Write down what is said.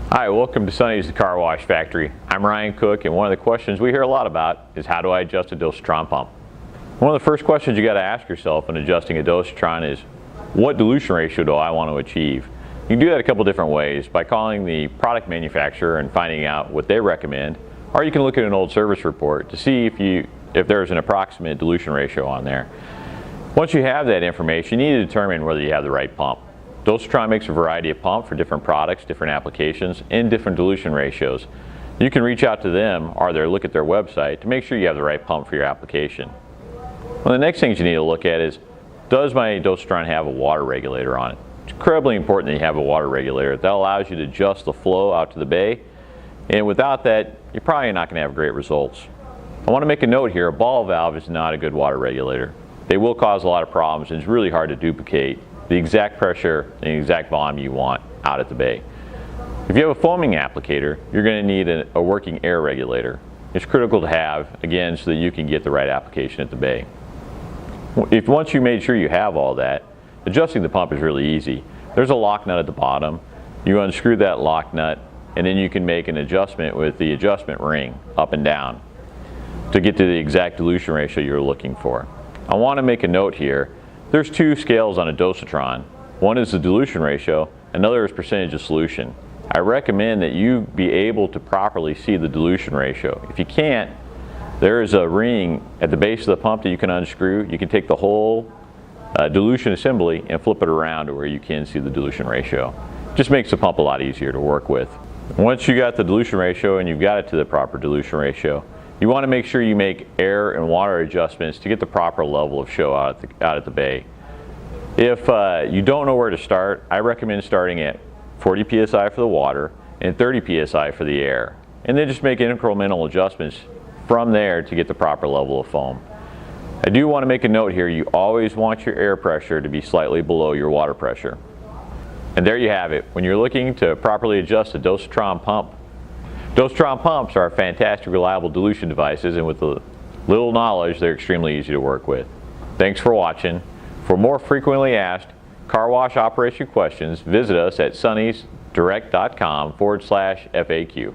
Hi, welcome to Sonny's Car Wash Factory. I'm Ryan Cook, and one of the questions we hear a lot about is how do I adjust a Dosatron pump? One of the first questions you got to ask yourself when adjusting a Dosatron is, what dilution ratio do I want to achieve? You can do that a couple different ways, by calling the product manufacturer and finding out what they recommend, or you can look at an old service report to see if there's an approximate dilution ratio on there. Once you have that information, you need to determine whether you have the right pump. Dosatron makes a variety of pumps for different products, different applications, and different dilution ratios. You can reach out to them or look at their website to make sure you have the right pump for your application. One of the next things you need to look at is, does my Dosatron have a water regulator on it? It's incredibly important that you have a water regulator. That allows you to adjust the flow out to the bay, and without that, you're probably not going to have great results. I want to make a note here, a ball valve is not a good water regulator. They will cause a lot of problems, and it's really hard to duplicate the exact pressure and the exact volume you want out at the bay. If you have a foaming applicator, you're going to need a working air regulator. It's critical to have, again, so that you can get the right application at the bay. Once you made sure you have all that, adjusting the pump is really easy. There's a lock nut at the bottom. You unscrew that lock nut, and then you can make an adjustment with the adjustment ring up and down to get to the exact dilution ratio you're looking for. I want to make a note here. There's two scales on a Dosatron. One is the dilution ratio, another is percentage of solution. I recommend that you be able to properly see the dilution ratio. If you can't, there is a ring at the base of the pump that you can unscrew. You can take the whole dilution assembly and flip it around to where you can see the dilution ratio. Just makes the pump a lot easier to work with. Once you got the dilution ratio and you've got it to the proper dilution ratio, you want to make sure you make air and water adjustments to get the proper level of show out at the bay. If you don't know where to start, I recommend starting at 40 psi for the water and 30 psi for the air, and then just make incremental adjustments from there to get the proper level of foam. I do want to make a note here, you always want your air pressure to be slightly below your water pressure. And there you have it. When you're looking to properly adjust a Dosatron pump, Dosatron pumps are fantastic, reliable dilution devices, and with a little knowledge, they're extremely easy to work with. Thanks for watching. For more frequently asked car wash operation questions, visit us at sonnysdirect.com/FAQ.